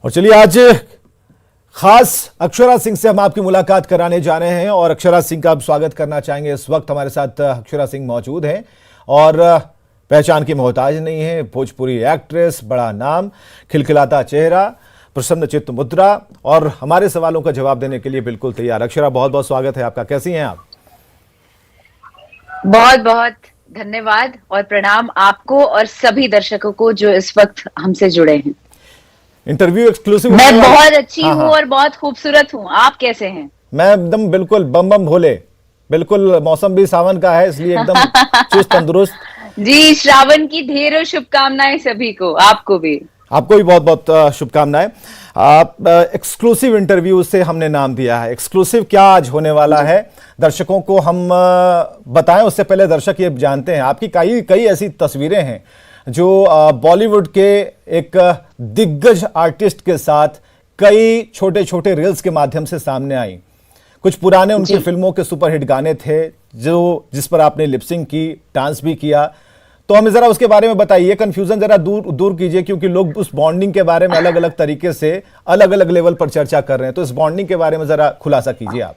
और चलिए आज खास अक्षरा सिंह से हम आपकी मुलाकात कराने जा रहे हैं और अक्षरा सिंह का आप स्वागत करना चाहेंगे। इस वक्त हमारे साथ अक्षरा सिंह मौजूद हैं और पहचान की मोहताज नहीं है। भोजपुरी एक्ट्रेस, बड़ा नाम, खिलखिलाता चेहरा, प्रसन्न चित्त मुद्रा और हमारे सवालों का जवाब देने के लिए बिल्कुल तैयार। अक्षरा, बहुत बहुत स्वागत है आपका। कैसी हैं आप? बहुत बहुत धन्यवाद और प्रणाम आपको और सभी दर्शकों को जो इस वक्त हमसे जुड़े हैं। Interview exclusive. मैं बहुत अच्छी हूँ और बहुत खूबसूरत हूँ। आप कैसे हैं? मैं एकदम बिल्कुल बम बम भोले। बिल्कुल, मौसम भी सावन का है इसलिए एकदम चुस्त तंदुरुस्त। जी, श्रावण की ढेरों शुभकामनाएं सभी को, आपको भी। आपको भी बहुत बहुत शुभकामनाएं। आप एक्सक्लूसिव इंटरव्यू से हमने नाम दिया है। एक्सक्लूसिव क्या आज होने वाला है दर्शकों को हम बताएं, उससे पहले दर्शक ये जानते हैं आपकी कई ऐसी तस्वीरें हैं जो बॉलीवुड के एक दिग्गज आर्टिस्ट के साथ कई छोटे छोटे रील्स के माध्यम से सामने आई। कुछ पुराने उनकी फिल्मों के सुपरहिट गाने थे जिस पर आपने लिपसिंग की, डांस भी किया। तो हमें जरा उसके बारे में बताइए, कंफ्यूजन जरा दूर कीजिए, क्योंकि लोग उस बॉन्डिंग के बारे में अलग अलग तरीके से अलग अलग लेवल पर चर्चा कर रहे हैं। तो इस बॉन्डिंग के बारे में जरा खुलासा कीजिए आप।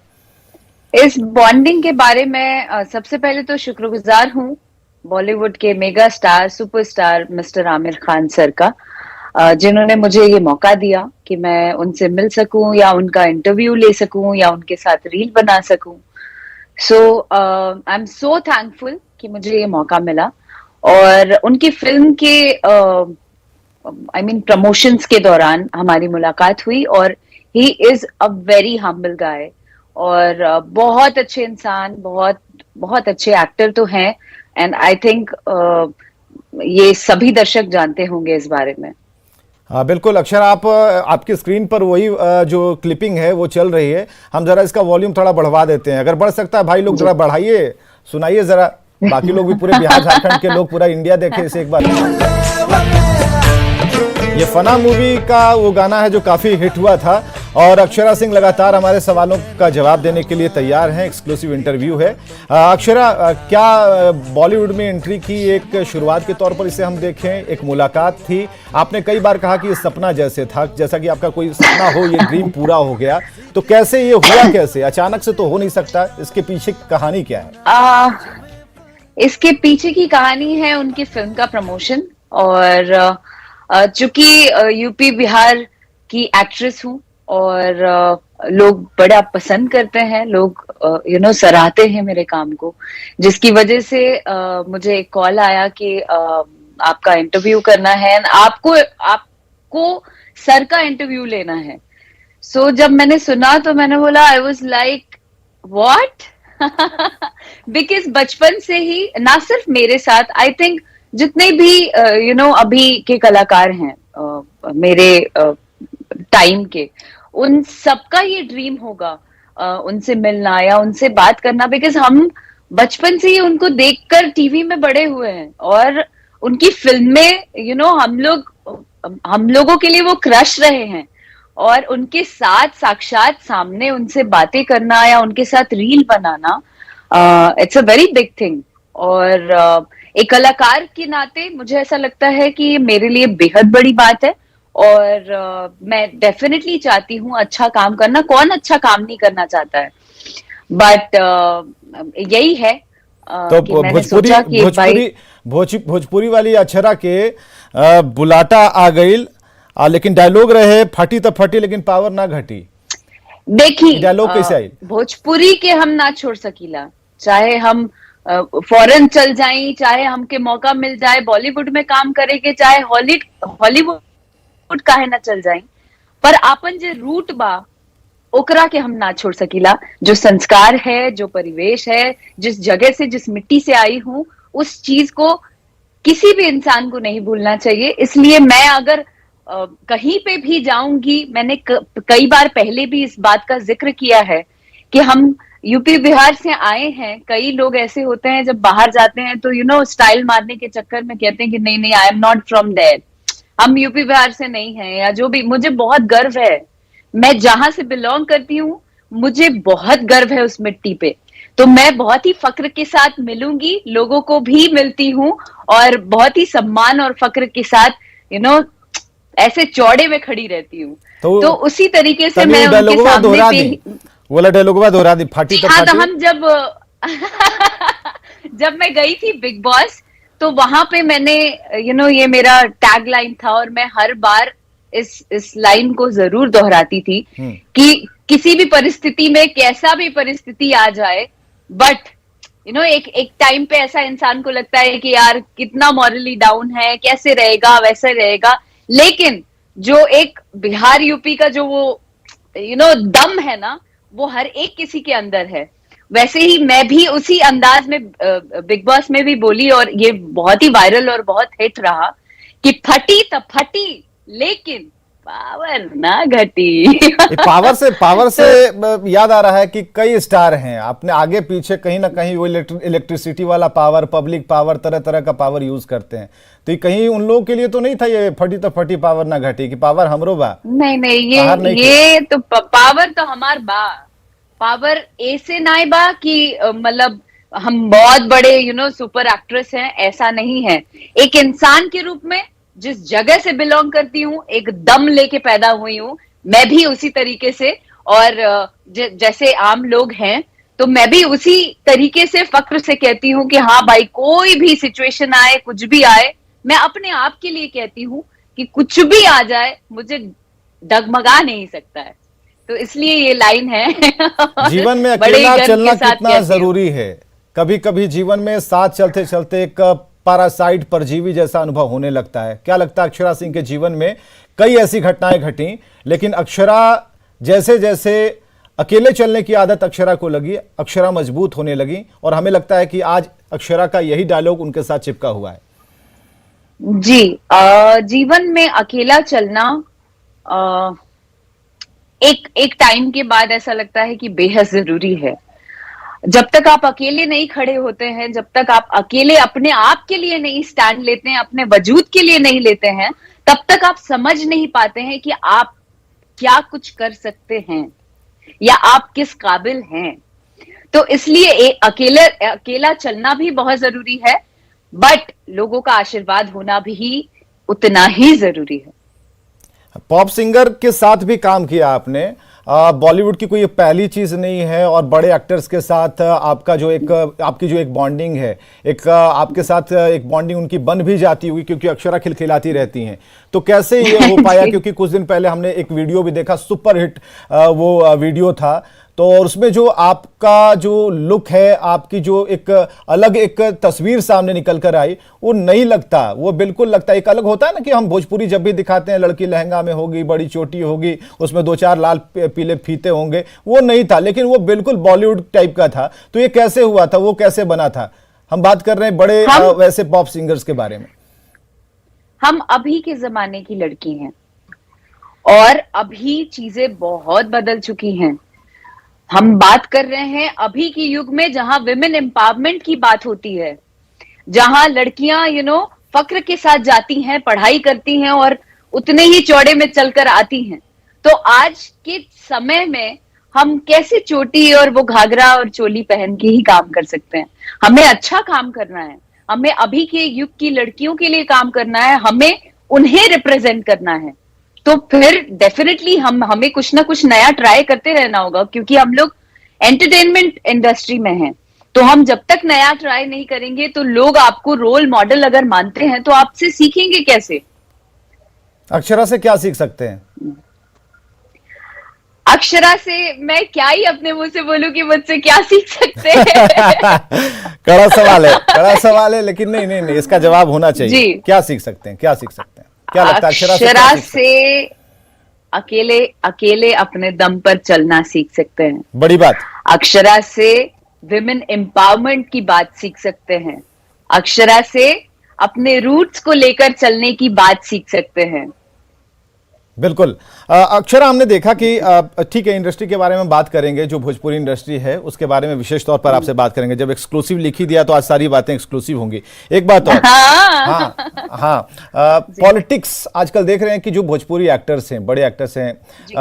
इस बॉन्डिंग के बारे में सबसे पहले तो शुक्रगुजार हूँ बॉलीवुड के mega star, superstar mister Aamir Khan sir का, जिन्होंने मुझे ये मौका दिया कि मैं उनसे मिल सकूं या उनका इंटरव्यू ले सकूं या उनके साथ रील बना सकूं। सो आई एम सो थैंकफुल कि मुझे ये मौका मिला। और उनकी फिल्म के प्रमोशंस के दौरान हमारी मुलाकात हुई और he is a very humble गाय और बहुत अच्छे इंसान, बहुत बहुत अच्छे एक्टर तो हैं। एंड आई थिंक ये सभी दर्शक जानते होंगे इस बारे में। हाँ बिल्कुल अक्षरा, आपकी स्क्रीन पर वही जो क्लिपिंग है वो चल रही है। हम जरा इसका वॉल्यूम थोड़ा बढ़वा देते हैं, अगर बढ़ सकता है भाई लोग जरा बढ़ाइए, सुनाइए जरा, बाकी लोग भी, पूरे बिहार झारखंड के लोग, पूरा इंडिया देखे इसे एक बार। ये फना मूवी का वो गाना है जो काफी हिट हुआ था और अक्षरा सिंह लगातार हमारे सवालों का जवाब देने के लिए तैयार हैं। एक्सक्लूसिव इंटरव्यू है। अक्षरा, क्या बॉलीवुड में एंट्री की एक शुरुआत के तौर पर इसे हम देखें, एक मुलाकात थी, आपने कई बार कहा कि ये सपना जैसे था, जैसा कि आपका कोई सपना हो, ये ड्रीम पूरा हो गया, तो कैसे ये हुआ? कैसे अचानक से तो हो नहीं सकता, इसके पीछे कहानी क्या है? इसके पीछे की कहानी है उनकी फिल्म का प्रमोशन। और चूंकि यूपी बिहार की एक्ट्रेस हूँ और लोग बड़ा पसंद करते हैं, लोग सराहते हैं मेरे काम को, जिसकी वजह से मुझे एक कॉल आया कि आपका इंटरव्यू करना है, आपको सर का इंटरव्यू लेना है। सो जब मैंने सुना तो मैंने बोला, I was like what. Because बचपन से ही, ना सिर्फ मेरे साथ, आई थिंक जितने भी अभी के कलाकार हैं मेरे टाइम के, उन सबका ये ड्रीम होगा उनसे मिलना या उनसे बात करना। बिकॉज हम बचपन से ही उनको देखकर टीवी में बड़े हुए हैं और उनकी फिल्में हम लोगों के लिए वो क्रश रहे हैं। और उनके साथ साक्षात सामने उनसे बातें करना या उनके साथ reel banana, it's a very big thing. और एक कलाकार के नाते मुझे ऐसा लगता है कि ये मेरे लिए बेहद बड़ी बात है और मैं डेफिनेटली चाहती हूँ अच्छा काम करना। कौन अच्छा काम नहीं करना चाहता है? बट यही है तो भोजपुरी वाली अक्षरा के बुलाता आ गई, लेकिन डायलॉग रहे फटी तो फटी लेकिन पावर ना घटी। देखिए, डायलॉग कैसे आई? भोजपुरी के हम ना छोड़ सकीला, चाहे हम फॉरेन चल जाएं, चाहे हमके मौका मिल जाए बॉलीवुड में काम करेंगे, चाहे हॉलीवुड काहे ना चल जाए, पर आपन जे रूट बा ओकरा के हम ना छोड़ सकीला। जो संस्कार है, जो परिवेश है, जिस जगह से, जिस मिट्टी से आई हूं, उस चीज को किसी भी इंसान को नहीं भूलना चाहिए। इसलिए मैं अगर कहीं पे भी जाऊंगी, मैंने कई बार पहले भी इस बात का जिक्र किया है कि हम यूपी बिहार से आए हैं। कई लोग ऐसे होते हैं जब बाहर जाते हैं तो स्टाइल मारने के चक्कर में कहते हैं कि नहीं नहीं, I am not from there, हम यूपी बिहार से नहीं हैं, या जो भी। मुझे बहुत गर्व है, मैं जहां से बिलोंग करती हूँ मुझे बहुत गर्व है उस मिट्टी पे। तो मैं बहुत ही फक्र के साथ मिलूंगी, लोगों को भी मिलती हूँ और बहुत ही सम्मान और फक्र के साथ ऐसे चौड़े में खड़ी रहती हूँ। तो तो उसी तरीके से तभी मैं उनके डायलॉगवा सामने दोहरा पे दी, वो वाला डायलॉगवा दोहरा दी, फाटी तो हाँ, तो फाटी। हम जब जब मैं गई थी बिग बॉस, तो वहां पे मैंने ये मेरा टैग लाइन था, और मैं हर बार इस लाइन को जरूर दोहराती थी कि किसी भी परिस्थिति में, कैसा भी परिस्थिति आ जाए, बट एक एक टाइम पे ऐसा इंसान को लगता है कि यार कितना मॉरली डाउन है, कैसे रहेगा, वैसे रहेगा, लेकिन जो एक बिहार यूपी का जो वो दम है ना, वो हर एक किसी के अंदर है। वैसे ही मैं भी उसी अंदाज में बिग बॉस में भी बोली, और ये बहुत ही वायरल और बहुत हिट रहा कि फटी तो फटी, लेकिन पावर ना घटी। पावर से याद आ रहा है कि कई स्टार हैं, आपने आगे पीछे कहीं ना कहीं वो इलेक्ट्रिसिटी वाला पावर, पब्लिक पावर, तरह तरह का पावर यूज करते हैं, तो ये कहीं उन लोगों के लिए तो नहीं था ये फटी तो फटी पावर ना घटी, कि पावर हमरो बा? नहीं, ये तो पावर तो हमार बा, पावर ऐसे नाई बा कि मतलब हम बहुत बड़े सुपर एक्ट्रेस हैं, ऐसा नहीं है। एक इंसान के रूप में जिस जगह से बिलोंग करती हूँ, एक दम लेके पैदा हुई हूँ, मैं भी उसी तरीके से, और जैसे आम लोग हैं, तो मैं भी उसी तरीके से फक्र से कहती हूँ कि हाँ भाई, कोई भी सिचुएशन आए, कुछ भी आए, मैं अपने आप के लिए कहती हूँ कि कुछ भी आ जाए, मुझे डगमगा नहीं सकता है। तो इसलिए ये लाइन है। जीवन में अकेला चलना कितना जरूरी है। कभी कभी जीवन में साथ चलते चलते एक पैरासाइट, परजीवी जैसा अनुभव होने लगता है। क्या लगता है अक्षरा सिंह के जीवन में कई ऐसी घटनाएं घटी, लेकिन अक्षरा जैसे जैसे अकेले चलने की आदत अक्षरा को लगी, अक्षरा मजबूत होने लगी, और हमें लगता है कि आज अक्षरा का यही डायलॉग उनके साथ चिपका हुआ है। जी, जीवन में अकेला चलना एक टाइम के बाद ऐसा लगता है कि बेहद जरूरी है। जब तक आप अकेले नहीं खड़े होते हैं, जब तक आप अकेले अपने आप के लिए नहीं स्टैंड लेते हैं, अपने वजूद के लिए नहीं लेते हैं, तब तक आप समझ नहीं पाते हैं कि आप क्या कुछ कर सकते हैं या आप किस काबिल हैं। तो इसलिए अकेला चलना भी बहुत जरूरी है, बट लोगों का आशीर्वाद होना भी उतना ही जरूरी है। पॉप सिंगर के साथ भी काम किया आपने, बॉलीवुड की कोई पहली चीज नहीं है, और बड़े एक्टर्स के साथ आपकी जो एक बॉन्डिंग है, आपके साथ एक बॉन्डिंग उनकी बन भी जाती हुई, क्योंकि अक्षरा खिलखिलाती रहती हैं। तो कैसे ये हो पाया? क्योंकि कुछ दिन पहले हमने एक वीडियो भी देखा, सुपर हिट वो वीडियो था, तो उसमें जो आपका जो लुक है, आपकी जो एक अलग एक तस्वीर सामने निकल कर आई, वो नहीं लगता, वो बिल्कुल लगता है एक अलग होता है ना, कि हम भोजपुरी जब भी दिखाते हैं, लड़की लहंगा में होगी, बड़ी चोटी होगी, उसमें 2-4 लाल पीले फीते होंगे, वो नहीं था, लेकिन वो बिल्कुल बॉलीवुड टाइप का था। तो ये कैसे हुआ था, वो कैसे बना था? हम बात कर रहे हैं बड़े वैसे पॉप सिंगर्स के बारे में। हम अभी के जमाने की लड़की हैं, और अभी चीजें बहुत बदल चुकी हैं। हम बात कर रहे हैं अभी के युग में, जहां विमेन एम्पावरमेंट की बात होती है, जहां लड़कियां फक्र के साथ जाती हैं, पढ़ाई करती हैं, और उतने ही चौड़े में चलकर आती हैं। तो आज के समय में हम कैसे चोटी और वो घाघरा और चोली पहन के ही काम कर सकते हैं? हमें अच्छा काम करना है, हमें अभी के युग की लड़कियों के लिए काम करना है, हमें उन्हें रिप्रेजेंट करना है। तो फिर डेफिनेटली हमें कुछ ना कुछ नया ट्राई करते रहना होगा, क्योंकि हम लोग एंटरटेनमेंट इंडस्ट्री में हैं। तो हम जब तक नया ट्राई नहीं करेंगे, तो लोग आपको रोल मॉडल अगर मानते हैं, तो आपसे सीखेंगे कैसे? अक्षरा से क्या सीख सकते हैं? अक्षरा से मैं क्या ही अपने मुंह से बोलूं कि मुझसे क्या सीख सकते हैं। कड़ा सवाल है, लेकिन नहीं, इसका जवाब होना चाहिए। क्या सीख सकते हैं, क्या सीख सकते हैं? क्या लगता है अक्षरा से अकेले अपने दम पर चलना सीख सकते हैं। बड़ी बात। अक्षरा से विमेन एम्पावरमेंट की बात सीख सकते हैं। अक्षरा से अपने रूट्स को लेकर चलने की बात सीख सकते हैं। बिल्कुल। अक्षरा, हमने देखा कि ठीक है, इंडस्ट्री के बारे में बात करेंगे, जो भोजपुरी इंडस्ट्री है उसके बारे में विशेष तौर पर आपसे बात करेंगे। जब एक्सक्लूसिव लिखी दिया तो आज सारी बातें एक्सक्लूसिव होंगी। एक बात और, हाँ, पॉलिटिक्स आजकल देख रहे हैं कि जो भोजपुरी एक्टर्स हैं, बड़े एक्टर्स हैं,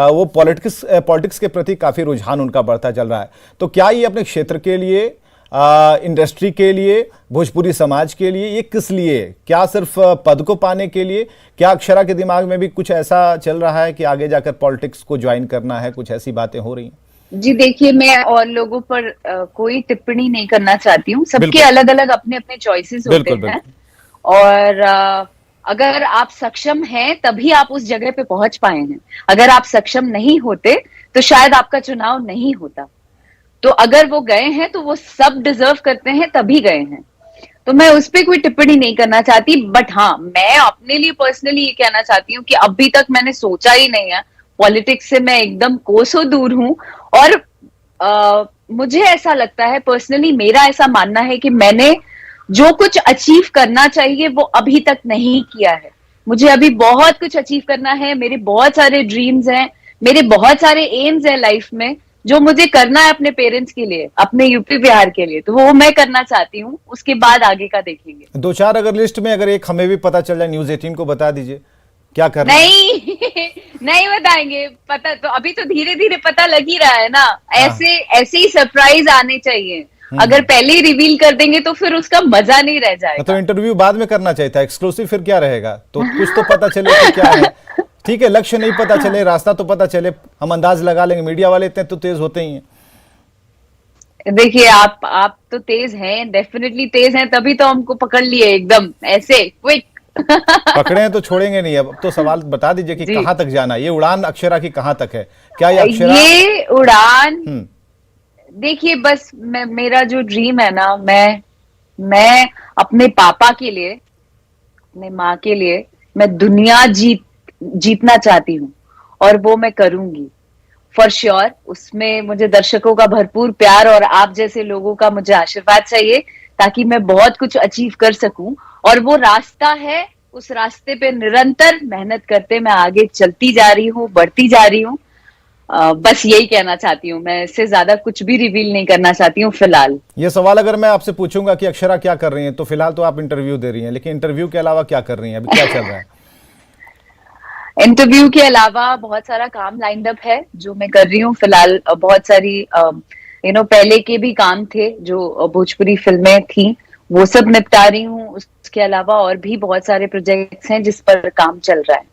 वो पॉलिटिक्स के प्रति काफी रुझान उनका बढ़ता चल रहा है। तो क्या ये अपने क्षेत्र के लिए इंडस्ट्री के लिए, भोजपुरी समाज के लिए, ये किस लिए? क्या सिर्फ पद को पाने के लिए? क्या अक्षरा के दिमाग में भी कुछ ऐसा चल रहा है कि आगे जाकर पॉलिटिक्स को ज्वाइन करना है? कुछ ऐसी बातें हो रही हैं? जी देखिए, मैं और लोगों पर कोई टिप्पणी नहीं करना चाहती हूँ। सबके बिल्कुल। अलग अलग अपने अपने चॉइसेस होते बिल्कुल हैं। बिल्कुल। और अगर आप सक्षम हैं तभी आप उस जगह पे पहुंच पाए हैं। अगर आप सक्षम नहीं होते तो शायद आपका चुनाव नहीं होता। तो अगर वो गए हैं तो वो सब डिजर्व करते हैं, तभी गए हैं। तो मैं उस पर कोई टिप्पणी नहीं करना चाहती। बट हाँ, मैं अपने लिए पर्सनली ये कहना चाहती हूँ कि अभी तक मैंने सोचा ही नहीं है। पॉलिटिक्स से मैं एकदम कोसों दूर हूँ। और मुझे ऐसा लगता है, पर्सनली मेरा ऐसा मानना है कि मैंने जो कुछ अचीव करना चाहिए वो अभी तक नहीं किया है। मुझे अभी बहुत कुछ अचीव करना है। मेरे बहुत सारे ड्रीम्स हैं, मेरे बहुत सारे एम्स हैं लाइफ में, जो मुझे करना है अपने पेरेंट्स के लिए, अपने यूपी बिहार के लिए। तो वो मैं करना चाहती हूँ। उसके बाद आगे का देखेंगे। दो चार अगर लिस्ट में अगर एक हमें भी पता चल जाए, न्यूज़ 18 को बता दीजिए क्या करना है। नहीं नहीं बताएंगे। पता तो अभी तो धीरे धीरे पता लग ही रहा है ना। हाँ। ऐसे ही सरप्राइज आने चाहिए। अगर पहले ही रिवील कर देंगे तो फिर उसका मजा नहीं रह तो जाएगा। इंटरव्यू बाद में करना चाहिए था, एक्सक्लूसिव फिर क्या रहेगा? तो कुछ तो पता चले कि क्या है। ठीक है, लक्ष्य नहीं पता चले, रास्ता तो पता चले, हम अंदाज लगा लेंगे। मीडिया वाले इतने तो तेज होते ही हैं। देखिए, आप तो तेज हैं, डेफिनेटली तेज हैं, तभी तो हमको पकड़ लिए एकदम ऐसे क्विक। पकड़े हैं तो छोड़ेंगे नहीं। अब तो सवाल बता दीजिए कि जी, कहां तक जाना है, ये उड़ान अक्षरा की कहां तक है? क्या ये अक्षरा? ये उड़ान, हम्म। देखिए बस मेरा जो ड्रीम है ना, मैं अपने पापा के लिए, अपने माँ के लिए, मैं दुनिया जीतना चाहती हूँ। और वो मैं करूंगी फॉर श्योर। उसमें मुझे दर्शकों का भरपूर प्यार और आप जैसे लोगों का मुझे आशीर्वाद चाहिए, ताकि मैं बहुत कुछ अचीव कर सकूं। और वो रास्ता है, उस रास्ते पे निरंतर मेहनत करते मैं आगे चलती जा रही हूँ, बढ़ती जा रही हूँ। बस यही कहना चाहती हूँ। मैं इससे ज्यादा कुछ भी रिवील नहीं करना चाहती हूँ फिलहाल। ये सवाल अगर मैं आपसे पूछूंगा कि अक्षरा क्या कर रही हैं, तो फिलहाल तो आप इंटरव्यू दे रही हैं, लेकिन इंटरव्यू के अलावा क्या कर रही हैं? अभी क्या चल रहा है? इंटरव्यू के अलावा बहुत सारा काम लाइंड अप है जो मैं कर रही हूँ फिलहाल। बहुत सारी पहले के भी काम थे जो भोजपुरी फिल्में थी, वो सब निपटा रही हूँ। उसके अलावा और भी बहुत सारे प्रोजेक्ट्स हैं जिस पर काम चल रहा है।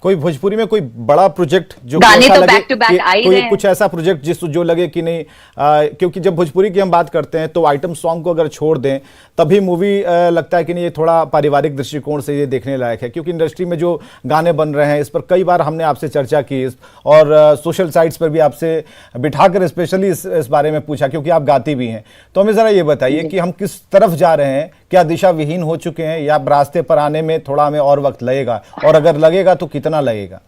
कोई भोजपुरी में कोई बड़ा प्रोजेक्ट जो गाने ऐसा तो लगे बैक टू बैक आ ही कोई रहे हैं। कुछ ऐसा प्रोजेक्ट जो लगे कि नहीं, क्योंकि जब भोजपुरी की हम बात करते हैं तो आइटम सॉन्ग को अगर छोड़ दें तभी मूवी लगता है कि नहीं, ये थोड़ा पारिवारिक दृष्टिकोण से ये देखने लायक है। क्योंकि इंडस्ट्री में जो गाने बन रहे हैं, इस पर कई बार हमने आपसे चर्चा की और सोशल साइट्स पर भी आपसे बिठाकर स्पेशली इस बारे में पूछा, क्योंकि आप गाती भी हैं। तो हमें ज़रा ये बताइए कि हम किस तरफ जा रहे हैं? क्या दिशा विहीन हो चुके हैं, या रास्ते पर आने में थोड़ा हमें और वक्त लगेगा? और अगर लगेगा तो कितना लगेगा?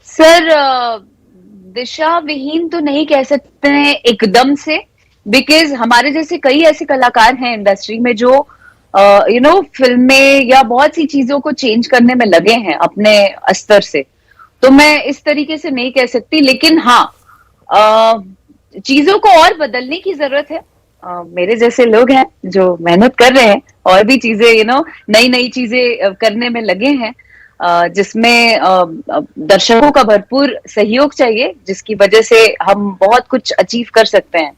सर, दिशा विहीन तो नहीं कह सकते हैं एकदम से, बिकॉज हमारे जैसे कई ऐसे कलाकार हैं इंडस्ट्री में जो फिल्में या बहुत सी चीजों को चेंज करने में लगे हैं अपने स्तर से। तो मैं इस तरीके से नहीं कह सकती, लेकिन हाँ, चीजों को और बदलने की जरूरत है। मेरे जैसे लोग हैं जो मेहनत कर रहे हैं और भी चीजें नई नई चीजें करने में लगे हैं, जिसमें दर्शकों का भरपूर सहयोग चाहिए, जिसकी वजह से हम बहुत कुछ अचीव कर सकते हैं।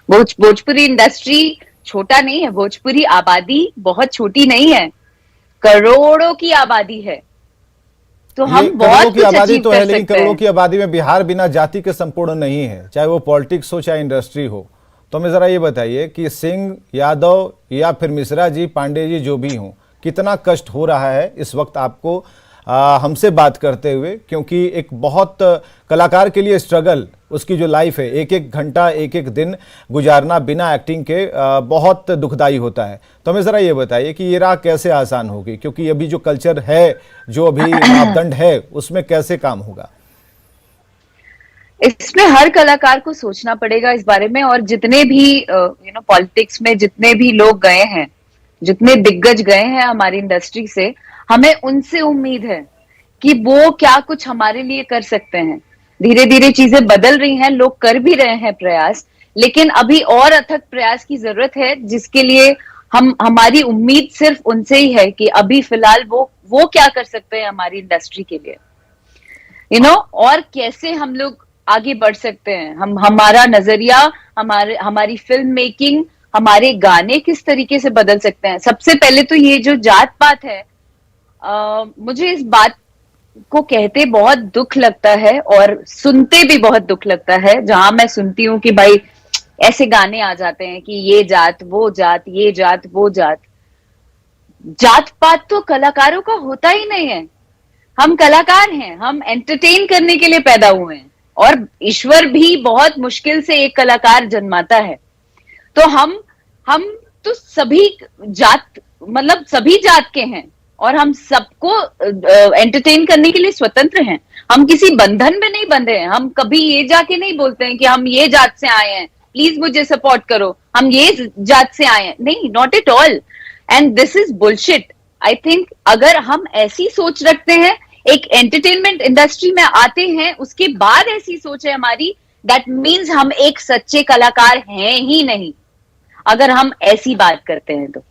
भोजपुरी इंडस्ट्री छोटा नहीं है, भोजपुरी आबादी बहुत छोटी नहीं है, करोड़ों की आबादी है। तो हम बहुत कुछ अचीव तो कर है, लेकिन सकते करोड़ों हैं। की आबादी में बिहार बिना जाति के संपूर्ण नहीं है, चाहे वो पॉलिटिक्स हो चाहे इंडस्ट्री हो। तो हमें जरा ये बताइए कि सिंह, यादव या फिर मिश्रा जी, पांडे जी, जो भी हों, कितना कष्ट हो रहा है इस वक्त आपको हमसे बात करते हुए? क्योंकि एक बहुत कलाकार के लिए स्ट्रगल, उसकी जो लाइफ है, एक एक घंटा एक एक दिन गुजारना बिना एक्टिंग के बहुत दुखदाई होता है। तो हमें ज़रा ये बताइए कि ये राह कैसे आसान होगी? क्योंकि अभी जो कल्चर है, जो अभी मापदंड है, उसमें कैसे काम होगा? इसमें हर कलाकार को सोचना पड़ेगा इस बारे में। और जितने भी पॉलिटिक्स में जितने भी लोग गए हैं, जितने दिग्गज गए हैं हमारी इंडस्ट्री से, हमें उनसे उम्मीद है कि वो क्या कुछ हमारे लिए कर सकते हैं। धीरे धीरे चीजें बदल रही हैं, लोग कर भी रहे हैं प्रयास, लेकिन अभी और अथक प्रयास की जरूरत है, जिसके लिए हमारी उम्मीद सिर्फ उनसे ही है कि अभी फिलहाल वो क्या कर सकते हैं हमारी इंडस्ट्री के लिए, और कैसे हम लोग आगे बढ़ सकते हैं, हम हमारा नजरिया, हमारी फिल्म मेकिंग, हमारे गाने किस तरीके से बदल सकते हैं। सबसे पहले तो ये जो जात पात है, मुझे इस बात को कहते बहुत दुख लगता है और सुनते भी बहुत दुख लगता है, जहां मैं सुनती हूँ कि भाई ऐसे गाने आ जाते हैं कि ये जात वो जात, ये जात वो जात। जात पात तो कलाकारों का होता ही नहीं है। हम कलाकार हैं, हम एंटरटेन करने के लिए पैदा हुए हैं, और ईश्वर भी बहुत मुश्किल से एक कलाकार जन्माता है। तो हम तो सभी जात, मतलब सभी जात के हैं, और हम सबको एंटरटेन करने के लिए स्वतंत्र हैं। हम किसी बंधन में नहीं बंधे हैं। हम कभी ये जाके नहीं बोलते हैं कि हम ये जात से आए हैं, प्लीज मुझे सपोर्ट करो, हम ये जात से आए हैं। नहीं, not at all. And this is bullshit. I think अगर हम ऐसी सोच रखते हैं, एक एंटरटेनमेंट इंडस्ट्री में आते हैं, उसके बाद ऐसी सोच है हमारी, दैट मीन्स हम एक सच्चे कलाकार हैं ही नहीं, अगर हम ऐसी बात करते हैं तो।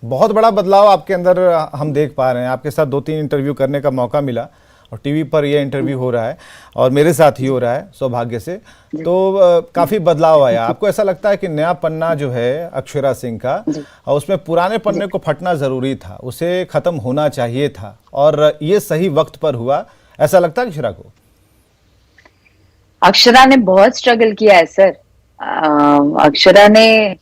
बहुत बड़ा बदलाव आपके अंदर हम देख पा रहे हैं। आपके साथ 2-3 इंटरव्यू करने का मौका मिला और टीवी पर ये इंटरव्यू हो रहा है और मेरे साथ ही हो रहा है सौभाग्य से, तो काफी बदलाव आया। आपको ऐसा लगता है कि नया पन्ना जो है अक्षरा सिंह का, और उसमें पुराने पन्ने को फटना जरूरी था, उसे खत्म होना चाहिए था, और ये सही वक्त पर हुआ, ऐसा लगता है अक्षरा को? अक्षरा ने बहुत स्ट्रगल किया है सर। अक्षरा ने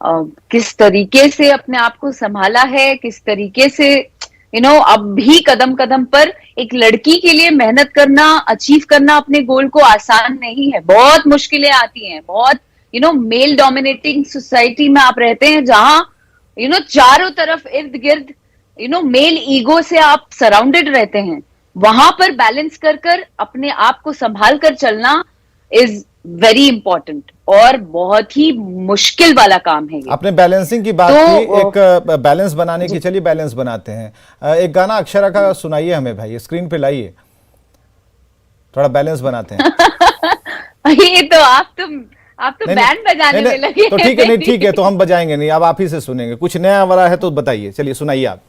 किस तरीके से अपने आप को संभाला है, किस तरीके से अब भी कदम कदम पर एक लड़की के लिए मेहनत करना, अचीव करना अपने गोल को आसान नहीं है। बहुत मुश्किलें आती हैं, बहुत मेल डोमिनेटिंग सोसाइटी में आप रहते हैं, जहां चारों तरफ इर्द गिर्द मेल ईगो से आप सराउंडेड रहते हैं। वहां पर बैलेंस कर अपने आप को संभाल कर चलना इज वेरी इंपॉर्टेंट, और बहुत ही मुश्किल वाला काम है ये। आपने बैलेंसिंग की बात की, एक बैलेंस बनाने की, चलिए बैलेंस बनाते हैं। एक गाना अक्षरा का सुनाइए हमें भाई, स्क्रीन पे लाइए, थोड़ा बैलेंस बनाते हैं। ये तो आप तो बैंड बजाने में लगे। तो ठीक है, नहीं ठीक है, तो हम बजाएंगे नहीं, अब आप ही से सुनेंगे। कुछ नया वाला है तो बताइए, चलिए सुनाइए आप।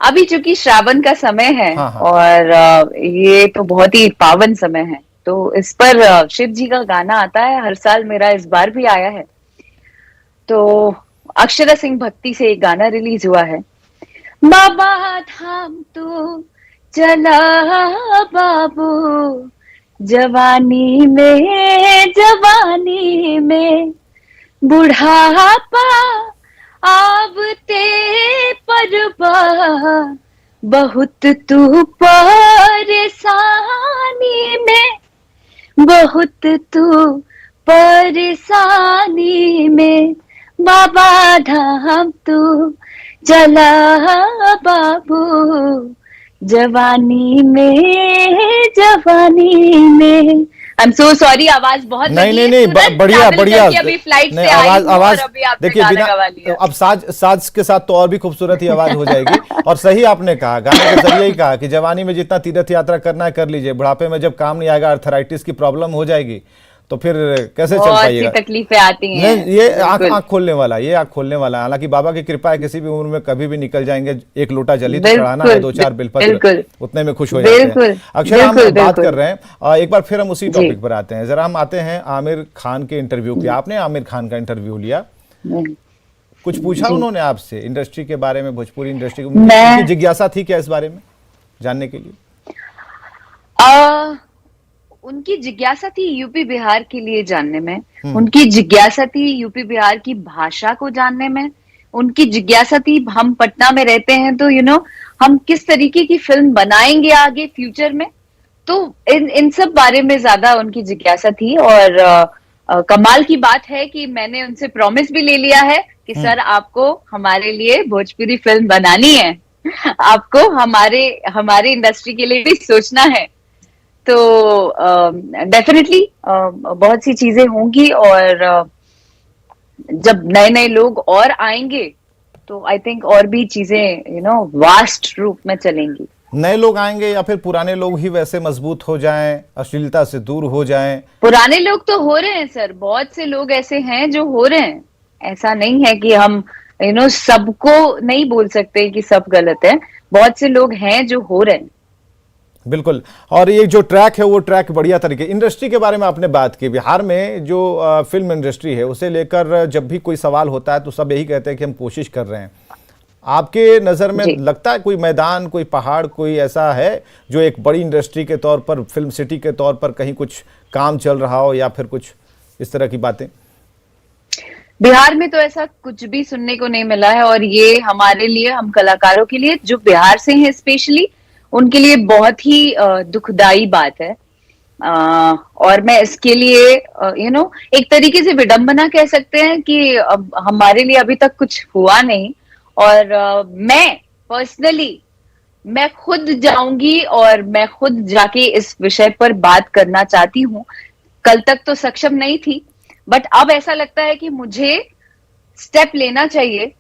अभी चूंकि श्रावण का समय है, हाँ, हाँ। और ये तो बहुत ही पावन समय है, तो इस पर शिव जी का गाना आता है हर साल, मेरा इस बार भी आया है। तो अक्षरा सिंह भक्ति से एक गाना रिलीज हुआ है, बाबा धाम तू चला बाबू, जवानी में बुढ़ापा आवते परबा, बहुत तू परेशानी में, बहुत तू परेशानी में, बाबा धाम तू चला बाबू, जवानी में। आई एम सो सॉरी, आवाज बहुत नहीं, बढ़िया अभी फ्लाइट से आवाज देखिए, बिना अब साज के साथ तो और भी खूबसूरत ही आवाज हो जाएगी। और सही आपने कहा, गाने के जरिए ही कहा कि जवानी में जितना तीर्थ यात्रा करना है कर लीजिए, बुढ़ापे में जब काम नहीं आएगा, अर्थराइटिस की प्रॉब्लम हो जाएगी, तो फिर कैसे चल पाइएगा। तकलीफें आती हैं। ये आंख खोलने वाला, ये आंख खोलने वाला। हालांकि बाबा की कृपा है, किसी भी उम्र में कभी भी निकल जाएंगे। एक लोटा जली तो चढ़ाना है, 2-4 बिलपत्र, उतने में खुश हो जाते हैं। अक्षरा, हम बात कर रहे हैं, एक बार फिर हम उसी टॉपिक पर आते हैं। जरा हम आते हैं आमिर खान के इंटरव्यू पे। आपने आमिर खान का इंटरव्यू लिया, कुछ पूछा उन्होंने आपसे इंडस्ट्री के बारे में, भोजपुरी इंडस्ट्री की जिज्ञासा थी क्या इस बारे में जानने के लिए? उनकी जिज्ञासा थी यूपी बिहार के लिए जानने में, उनकी जिज्ञासा थी यूपी बिहार की भाषा को जानने में, उनकी जिज्ञासा थी हम पटना में रहते हैं तो हम किस तरीके की फिल्म बनाएंगे आगे फ्यूचर में। तो इन सब बारे में ज्यादा उनकी जिज्ञासा थी। और कमाल की बात है कि मैंने उनसे प्रॉमिस भी ले लिया है कि सर आपको हमारे लिए भोजपुरी फिल्म बनानी है, आपको हमारे इंडस्ट्री के लिए भी सोचना है। तो डेफिनेटली बहुत सी चीजें होंगी, और जब नए नए लोग और आएंगे तो आई थिंक और भी चीजें वास्ट रूप में चलेंगी। नए लोग आएंगे या फिर पुराने लोग ही वैसे मजबूत हो जाएं, अश्लीलता से दूर हो जाएं? पुराने लोग तो हो रहे हैं सर, बहुत से लोग ऐसे हैं जो हो रहे हैं। ऐसा नहीं है कि हम सबको नहीं बोल सकते कि सब गलत है, बहुत से लोग हैं जो हो रहे हैं। बिल्कुल। और ये जो ट्रैक है वो ट्रैक बढ़िया तरीके, इंडस्ट्री के बारे में आपने बात की, बिहार में जो फिल्म इंडस्ट्री है उसे लेकर जब भी कोई सवाल होता है तो सब यही कहते हैं कि हम कोशिश कर रहे हैं। आपके नज़र में जी। लगता है कोई मैदान, कोई पहाड़, कोई ऐसा है जो एक बड़ी इंडस्ट्री के तौर पर, फिल्म सिटी के तौर पर कहीं कुछ काम चल रहा हो या फिर कुछ इस तरह की बातें? बिहार में तो ऐसा कुछ भी सुनने को नहीं मिला है, और ये हमारे लिए, हम कलाकारों के लिए जो बिहार से हैं स्पेशली, उनके लिए बहुत ही दुखदाई बात है। और मैं इसके लिए एक तरीके से विडंबना कह सकते हैं कि अब हमारे लिए अभी तक कुछ हुआ नहीं। और मैं पर्सनली, मैं खुद जाऊंगी और मैं खुद जाके इस विषय पर बात करना चाहती हूँ। कल तक तो सक्षम नहीं थी, बट अब ऐसा लगता है कि मुझे स्टेप लेना चाहिए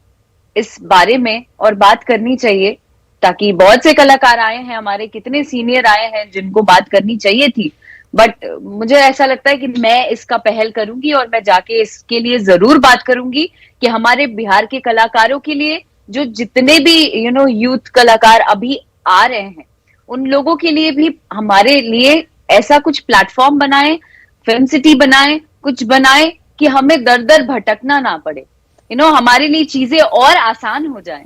इस बारे में और बात करनी चाहिए, ताकि बहुत से कलाकार आए हैं हमारे, कितने सीनियर आए हैं जिनको बात करनी चाहिए थी। बट मुझे ऐसा लगता है कि मैं इसका पहल करूंगी और मैं जाके इसके लिए जरूर बात करूंगी कि हमारे बिहार के कलाकारों के लिए, जो जितने भी यूथ कलाकार अभी आ रहे हैं, उन लोगों के लिए भी हमारे लिए ऐसा कुछ प्लेटफॉर्म बनाए, फिल्म सिटी बनाए, कुछ बनाए कि हमें दर दर भटकना ना पड़े, हमारे लिए चीजें और आसान हो जाएं।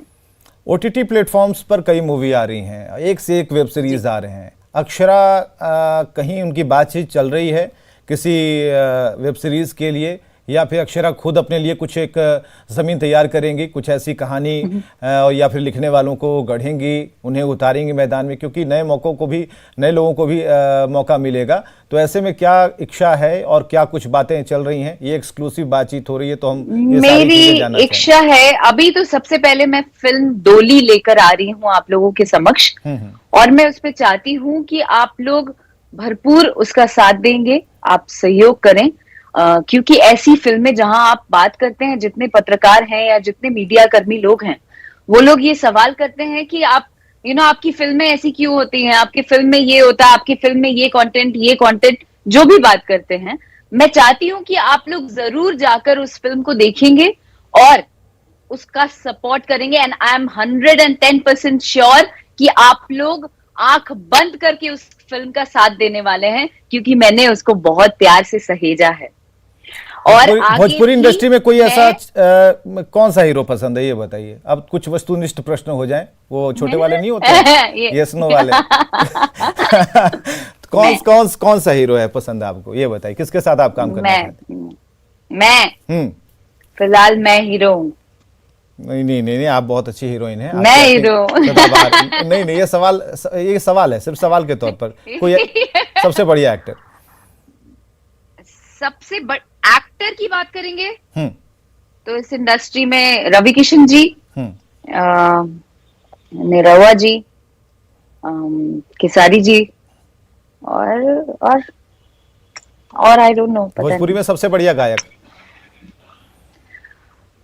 ओटीटी प्लेटफॉर्म्स पर कई मूवी आ रही हैं, एक से एक वेब सीरीज आ रहे हैं। अक्षरा कहीं उनकी बातचीत चल रही है किसी वेब सीरीज के लिए, या फिर अक्षरा खुद अपने लिए कुछ एक ज़मीन तैयार करेंगी, कुछ ऐसी कहानी या फिर लिखने वालों को गढ़ेंगी, उन्हें उतारेंगी मैदान में, क्योंकि नए मौक़ों को भी, नए लोगों को भी मौका मिलेगा। तो ऐसे में क्या इच्छा है और क्या कुछ बातें चल रही हैं? ये एक्सक्लूसिव बातचीत हो रही है, तो हम ये सारी चीजें जानना मेरी इच्छा है, अभी तो सबसे पहले मैं फिल्म डोली लेकर आ रही हूँ आप लोगों के समक्ष, और मैं उसमें चाहती हूँ कि आप लोग भरपूर उसका साथ देंगे, आप सहयोग करें। क्योंकि ऐसी फिल्में जहां आप बात करते हैं, जितने पत्रकार हैं या जितने मीडिया कर्मी लोग हैं, वो लोग ये सवाल करते हैं कि आप आपकी फिल्में ऐसी क्यों होती हैं, आपकी फिल्म में ये होता है, आपकी फिल्म में ये कंटेंट, जो भी बात करते हैं, मैं चाहती हूं कि आप लोग जरूर जाकर उस फिल्म को देखेंगे और उसका सपोर्ट करेंगे। एंड आई एम 110% श्योर कि आप लोग आंख बंद करके उस फिल्म का साथ देने वाले हैं, क्योंकि मैंने उसको बहुत प्यार से सहेजा है। और भोजपुरी इंडस्ट्री में कोई ऐसा कौन सा हीरो पसंद है, ये बताइए। अब कुछ वस्तुनिष्ठ प्रश्न हो जाएं, वो छोटे वाले नहीं होते, यस नो वाले। कौन सा हीरो है पसंद है आपको, ये बताइए। किसके साथ आप काम करना चाहते हैं? फिलहाल मैं हीरो हूँ। नहीं, आप बहुत अच्छी हीरोइन है। मैं हीरो नहीं, ये सवाल है, सिर्फ सवाल के तौर पर। कोई सबसे बढ़िया एक्टर? सबसे एक्टर की बात करेंगे तो इस इंडस्ट्री में रवि किशन जी, निरहुआ जी, खेसारी जी, और आई डोंट नो। भोजपुरी में सबसे बढ़िया गायक?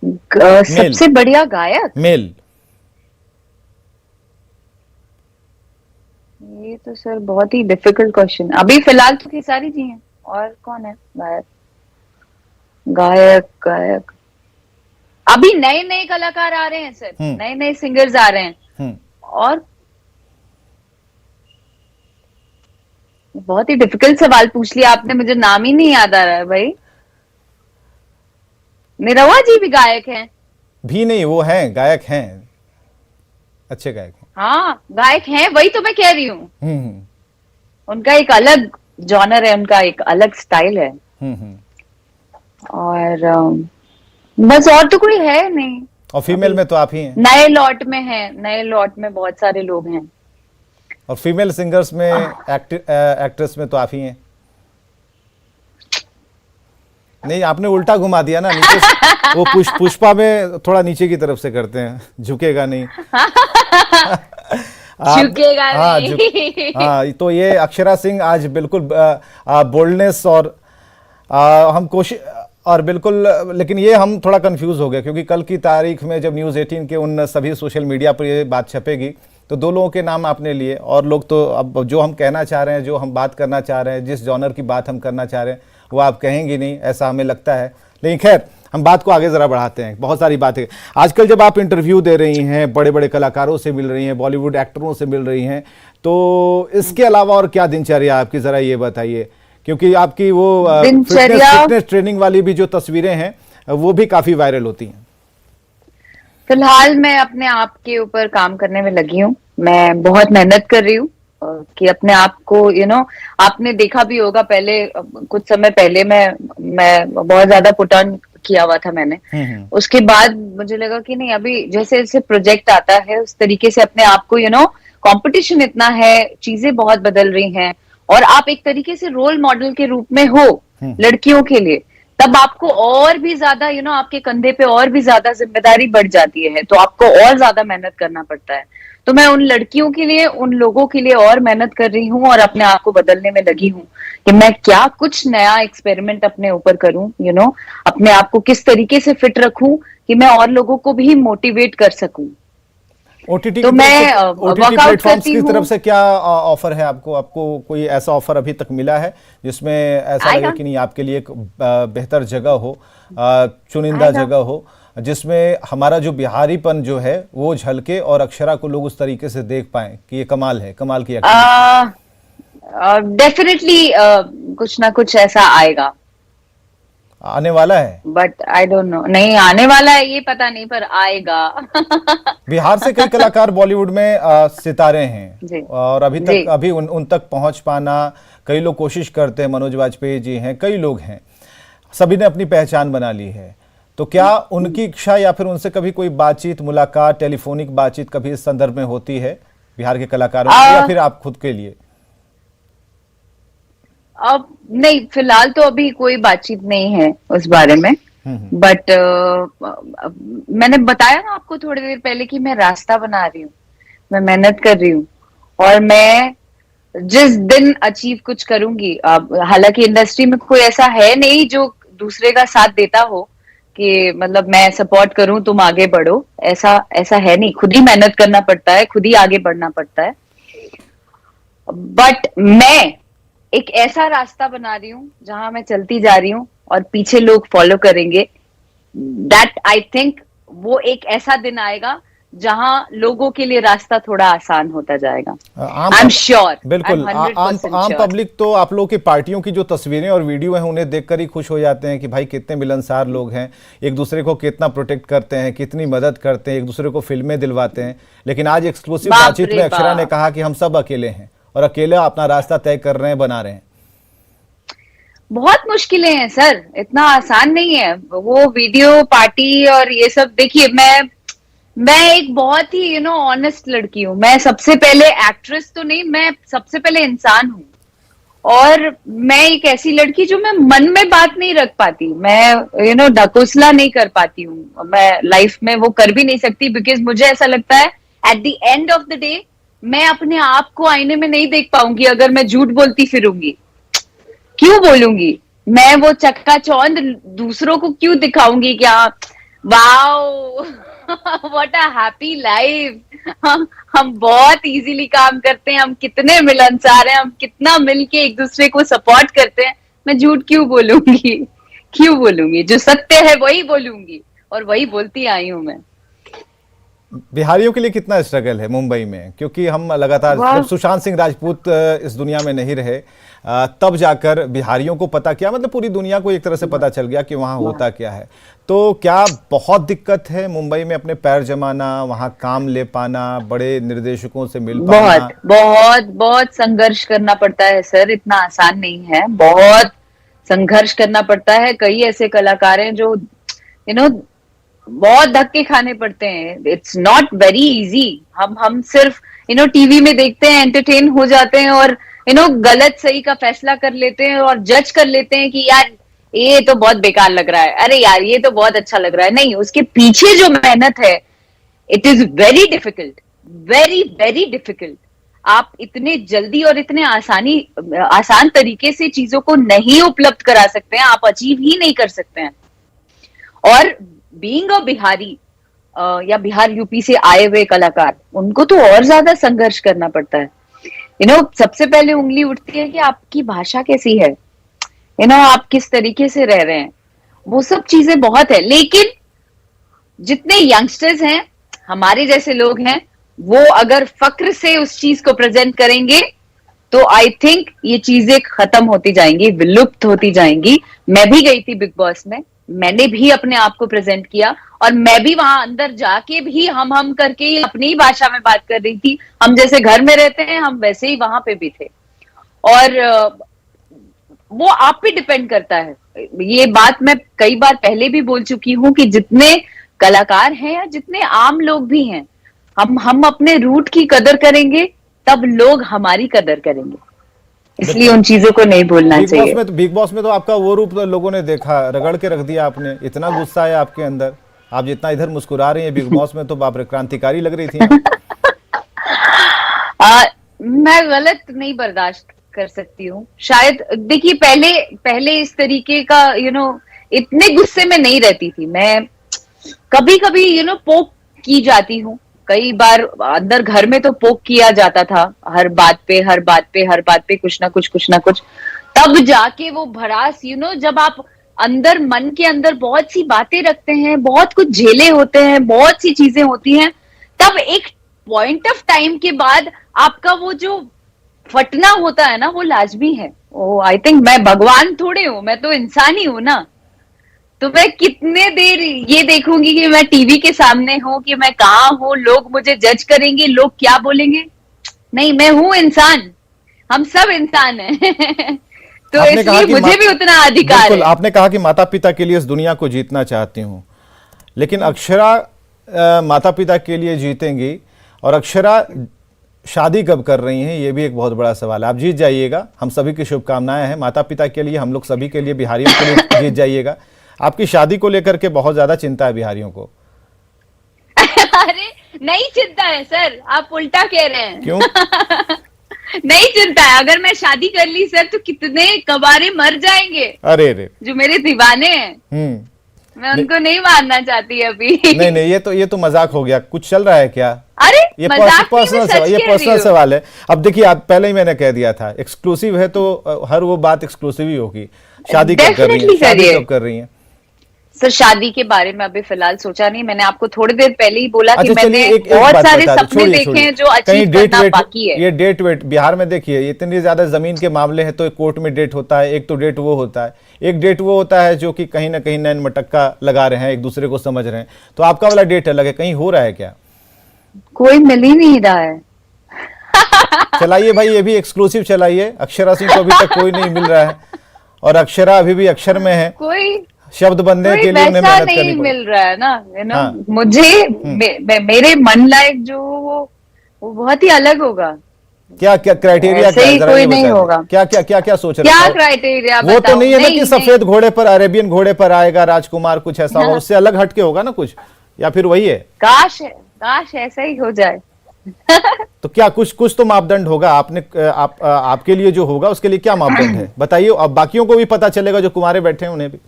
सबसे बढ़िया गायक मेल? ये तो सर बहुत ही डिफिकल्ट क्वेश्चन। अभी फिलहाल तो खेसारी जी हैं, और कौन है गायक? अभी नए कलाकार आ रहे हैं सर, नए सिंगर्स आ रहे हैं, और बहुत ही डिफिकल्ट सवाल पूछ लिया आपने, मुझे नाम ही नहीं याद आ रहा है भाई। निरहुआ जी भी गायक हैं? भी नहीं, वो हैं, गायक हैं, अच्छे गायक हैं। हाँ गायक हैं, वही तो मैं कह रही हूँ। उनका एक अलग जॉनर है, उनका एक अलग स्टाइल है। और बस, और तो कोई है नहीं। और फीमेल में तो आप ही हैं। नए लॉट में बहुत सारे लोग हैं। और फीमेल सिंगर्स में, एक्ट्रेस में तो आप ही हैं। नहीं, आपने उल्टा घुमा दिया ना, नीचे से, वो पुष्पा में थोड़ा नीचे की तरफ से करते हैं, झुकेगा नहीं। झुकेगा नहीं। हाँ, तो ये अक्षरा सिंह आज बिल्कुल बोल्डनेस और हम कोशिश, और बिल्कुल, लेकिन ये हम थोड़ा कंफ्यूज हो गए, क्योंकि कल की तारीख में जब न्यूज़ 18 के उन सभी सोशल मीडिया पर ये बात छपेगी, तो दो लोगों के नाम आपने लिए, और लोग तो अब जो हम कहना चाह रहे हैं, जो हम बात करना चाह रहे हैं, जिस जॉनर की बात हम करना चाह रहे हैं, वो आप कहेंगे नहीं, ऐसा हमें लगता है। लेकिन खैर, हम बात को आगे ज़रा बढ़ाते हैं। बहुत सारी बातें आजकल जब आप इंटरव्यू दे रही हैं, बड़े बड़े कलाकारों से मिल रही हैं, बॉलीवुड एक्टरों से मिल रही हैं, तो इसके अलावा और क्या दिनचर्या आपकी, जरा ये बताइए, क्योंकि आपकी वो फिटनेस ट्रेनिंग वाली भी जो तस्वीरें हैं वो भी काफी वायरल होती हैं। फिलहाल मैं अपने आप के ऊपर काम करने में लगी हूँ। मैं बहुत मेहनत कर रही हूँ कि अपने आप को आपने देखा भी होगा, पहले कुछ समय पहले मैं बहुत ज्यादा पुट ऑन किया हुआ था मैंने। उसके बाद मुझे लगा कि नहीं, अभी जैसे जैसे प्रोजेक्ट आता है उस तरीके से अपने आप को कंपटीशन इतना है, चीजें बहुत बदल रही हैं, और आप एक तरीके से रोल मॉडल के रूप में हो लड़कियों के लिए, तब आपको और भी ज्यादा आपके कंधे पे और भी ज्यादा जिम्मेदारी बढ़ जाती है, तो आपको और ज्यादा मेहनत करना पड़ता है। तो मैं उन लड़कियों के लिए, उन लोगों के लिए और मेहनत कर रही हूँ और अपने आप को बदलने में लगी हूँ कि मैं क्या कुछ नया एक्सपेरिमेंट अपने ऊपर करूं, अपने आप को किस तरीके से फिट रखूं कि मैं और लोगों को भी मोटिवेट कर सकूं। ओटीटी तो मैं ओटीटी प्लेटफॉर्म्स की तरफ से क्या ऑफर है आपको? आपको कोई ऐसा ऑफर अभी तक मिला है जिसमें ऐसा लगे कि नहीं आपके लिए एक बेहतर जगह हो, चुनिंदा जगह हो, जिसमें हमारा जो बिहारीपन जो है वो झलके और अक्षरा को लोग उस तरीके से देख पाएं कि ये कमाल है, कमाल की डेफिनेटली कुछ ना कुछ ऐसा आएगा, आने वाला है, बट आई डोंट नो। नहीं आने वाला है ये पता नहीं, पर आएगा। बिहार से कई कलाकार बॉलीवुड में सितारे हैं और अभी उन तक पहुंच पाना, कई लोग कोशिश करते हैं, मनोज वाजपेयी जी हैं, कई लोग हैं, सभी ने अपनी पहचान बना ली है। तो क्या उनकी इच्छा या फिर उनसे कभी कोई बातचीत, मुलाकात, टेलीफोनिक बातचीत कभी इस संदर्भ में होती है बिहार के कलाकारों की, या फिर आप खुद के लिए? अब नहीं, फिलहाल तो अभी कोई बातचीत नहीं है उस बारे में, बट मैंने बताया ना आपको थोड़ी देर पहले कि मैं रास्ता बना रही हूँ, मैं मेहनत कर रही हूँ, और मैं जिस दिन अचीव कुछ करूंगी, हालांकि इंडस्ट्री में कोई ऐसा है नहीं जो दूसरे का साथ देता हो कि मतलब मैं सपोर्ट करूं तुम आगे बढ़ो, ऐसा है नहीं, खुद ही मेहनत करना पड़ता है, खुद ही आगे बढ़ना पड़ता है। बट मैं एक ऐसा रास्ता बना रही हूँ जहां मैं चलती जा रही हूँ और पीछे लोग फॉलो करेंगे। दैट आई थिंक वो एक ऐसा दिन आएगा जहां लोगों के लिए रास्ता थोड़ा आसान होता जाएगा। आई एम श्योर, बिल्कुल। आम पब्लिक तो आप लोगों की पार्टियों की जो तस्वीरें और वीडियो हैं उन्हें देखकर ही खुश हो जाते हैं कि भाई कितने मिलनसार लोग हैं, एक दूसरे को कितना प्रोटेक्ट करते हैं, कितनी मदद करते हैं, एक दूसरे को फिल्में दिलवाते हैं। लेकिन आज एक्सक्लूसिव बातचीत में अक्षरा ने कहा कि हम सब अकेले हैं और अकेले अपना रास्ता तय कर रहे हैं, बना रहे हैं। बहुत मुश्किलें हैं सर, इतना आसान नहीं है वो वीडियो पार्टी और ये सब। देखिए मैं एक बहुत ही ऑनेस्ट लड़की हूँ। मैं सबसे पहले एक्ट्रेस तो नहीं, मैं सबसे पहले इंसान हूँ, और मैं एक ऐसी लड़की जो मैं मन में बात नहीं रख पाती, मैं ढकोसला नहीं कर पाती हूँ, मैं लाइफ में वो कर भी नहीं सकती, बिकॉज मुझे ऐसा लगता है at the end of the day मैं अपने आप को आईने में नहीं देख पाऊंगी अगर मैं झूठ बोलती फिरूंगी। क्यों बोलूंगी मैं? वो चक्काचौंध दूसरों को क्यों दिखाऊंगी? क्या wow what a happy life, हम बहुत इजीली काम करते हैं, हम कितने मिलनसार हैं, हम कितना मिलके एक दूसरे को सपोर्ट करते हैं। मैं झूठ क्यों बोलूंगी? क्यों बोलूंगी? जो सत्य है वही बोलूंगी, और वही बोलती आई हूं मैं। बिहारियों के लिए कितना स्ट्रगल है मुंबई में, क्योंकि हम लगातार, जब सुशांत सिंह राजपूत इस दुनिया में नहीं रहे तब जाकर बिहारियों को पता क्या, मतलब पूरी दुनिया को एक तरह से पता चल गया कि वहाँ होता क्या है। तो क्या बहुत दिक्कत है मुंबई में अपने पैर जमाना, वहाँ काम ले पाना, बड़े निर्देशकों से मिल पाना? बहुत बहुत बहुत संघर्ष करना पड़ता है सर, इतना आसान नहीं है, बहुत संघर्ष करना पड़ता है। कई ऐसे कलाकार हैं जो बहुत धक्के खाने पड़ते हैं। It's not very easy. हम सिर्फ टीवी में देखते हैं, एंटरटेन हो जाते हैं और गलत सही का फैसला कर लेते हैं और जज कर लेते हैं कि यार ये तो बहुत बेकार लग रहा है, अरे यार ये तो बहुत अच्छा लग रहा है। नहीं, उसके पीछे जो मेहनत है, it is very difficult, very very difficult. आप इतने जल्दी और इतने आसान तरीके से चीजों को नहीं उपलब्ध करा सकते हैं, आप अचीव ही नहीं कर सकते हैं। और बीइंग अ बिहारी या बिहार यूपी से आए हुए कलाकार, उनको तो और ज्यादा संघर्ष करना पड़ता है। सबसे पहले उंगली उठती है कि आपकी भाषा कैसी है, आप किस तरीके से रह रहे हैं, वो सब चीजें बहुत है। लेकिन जितने यंगस्टर्स हैं, हमारे जैसे लोग हैं, वो अगर फक्र से उस चीज को प्रेजेंट करेंगे तो आई थिंक ये चीजें खत्म होती जाएंगी, विलुप्त होती जाएंगी। मैं भी गई थी बिग बॉस में, मैंने भी अपने आप को प्रेजेंट किया और मैं भी वहां अंदर जाके भी हम करके ही अपनी ही भाषा में बात कर रही थी। हम जैसे घर में रहते हैं हम वैसे ही वहां पे भी थे। और वो आप पे डिपेंड करता है। ये बात मैं कई बार पहले भी बोल चुकी हूं कि जितने कलाकार हैं या जितने आम लोग भी हैं, हम अपने रूट की कदर करेंगे तब लोग हमारी कदर करेंगे। इसलिए उन चीजों को नहीं भूलना चाहिए। बिग बॉस में तो आपका वो रूप तो लोगों ने देखा, रगड़ के रख दिया आपने, इतना गुस्सा है आपके अंदर। आप जितना इधर मुस्कुरा रही हैं बिग बॉस में तो बाप रे क्रांतिकारी लग रही थी मैं गलत नहीं बर्दाश्त कर सकती हूँ शायद। देखिए पहले पहले इस तरीके का इतने गुस्से में नहीं रहती थी मैं। कभी कभी पोक की जाती हूँ, कई बार अंदर घर में तो पोक किया जाता था, हर बात पे हर बात पे हर बात पे कुछ ना कुछ। तब जाके वो भड़ास जब आप अंदर मन के अंदर बहुत सी बातें रखते हैं, बहुत कुछ झेले होते हैं, बहुत सी चीजें होती हैं, तब एक पॉइंट ऑफ टाइम के बाद आपका वो जो फटना होता है ना वो लाजमी है। ओ आई थिंक मैं भगवान थोड़े हूं, मैं तो इंसान ही हूं ना। तो मैं कितने देर ये देखूंगी कि मैं टीवी के सामने हूं कि मैं कहाँ हूं, लोग मुझे जज करेंगे, लोग क्या बोलेंगे। नहीं, मैं हूं इंसान, हम सब इंसान हैं तो इसलिए मुझे भी उतना अधिकार है। आपने कहा कि माता पिता के लिए इस दुनिया को जीतना चाहती हूँ, लेकिन अक्षरा माता पिता के लिए जीतेंगी और अक्षरा शादी कब कर रही हैं, ये भी एक बहुत बड़ा सवाल है। आप जीत जाइएगा, हम सभी की शुभकामनाएं हैं माता पिता के लिए, हम लोग सभी के लिए, बिहारियों के लिए जीत जाइएगा। आपकी शादी को लेकर के बहुत ज्यादा चिंता है बिहारियों को। अरे नहीं चिंता है सर, आप उल्टा कह रहे हैं। क्यों? नहीं चिंता है, अगर मैं शादी कर ली सर तो कितने कबारे मर जाएंगे। अरे जो मेरे दीवाने हैं, मैं उनको नहीं मारना चाहती अभी। नहीं, ये तो मजाक हो गया, कुछ चल रहा है क्या? अरे ये पर्सनल सवाल है। अब देखिए, आप पहले ही मैंने कह दिया था एक्सक्लूसिव है तो हर वो बात एक्सक्लूसिव ही होगी। शादी कब कर रही हैं? सर शादी के बारे में अभी फिलहाल सोचा नहीं। मैंने आपको थोड़ी देर पहले ही बोला कि मैंने बहुत सारे सपने देखे हैं जो अचीव करना बाकी है। ये डेट वेट बिहार में देखिए, इतनी ज्यादा जमीन के मामले हैं तो एक कोर्ट में डेट होता है, एक तो डेट वो होता है, एक डेट वो होता है जो कि कहीं ना कहीं नैन मटक्का लगा रहे हैं, एक दूसरे को समझ रहे हैं। तो आपका वाला डेट अलग है, कहीं हो रहा है क्या? कोई मिल ही नहीं रहा है। चलाइए भाई, ये भी एक्सक्लूसिव चलाइए। अक्षरा सिंह को अभी तक कोई नहीं मिल रहा है और अक्षरा अभी भी अक्षर में है। कोई शब्द बनने के लिए उन्हें मेहनत करनी नहीं मिल रहा है ना, हाँ। मुझे मेरे मन लायक जो वो बहुत ही अलग होगा। क्या क्राइटेरिया कोई नहीं होगा। क्या सोच रहे हैं? क्या क्राइटेरिया? वो तो नहीं है ना कि सफेद घोड़े पर, अरेबियन घोड़े पर आएगा राजकुमार, कुछ ऐसा होगा, उससे अलग हटके होगा ना कुछ, या फिर वही है? काश ऐसा ही हो जाए। तो क्या कुछ तो मापदंड होगा आपके लिए जो होगा, उसके लिए क्या मापदंड है बताइए। अब बाकियों को भी पता चलेगा, जो कुमारे बैठे हैं उन्हें भी।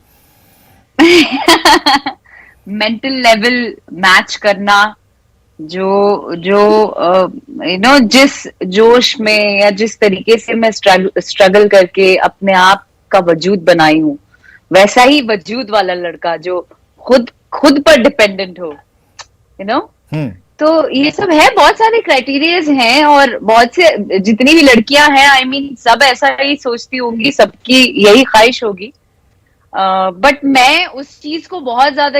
मेंटल लेवल मैच करना, जो जिस जोश में या जिस तरीके से मैं स्ट्रगल करके अपने आप का वजूद बनाई हूँ, वैसा ही वजूद वाला लड़का जो खुद पर डिपेंडेंट हो, तो ये सब है। बहुत सारे क्राइटेरियाज हैं और बहुत से जितनी भी लड़कियां हैं, आई मीन सब ऐसा ही सोचती होंगी, सबकी यही ख्वाहिश होगी। बट मैं उस चीज को बहुत ज्यादा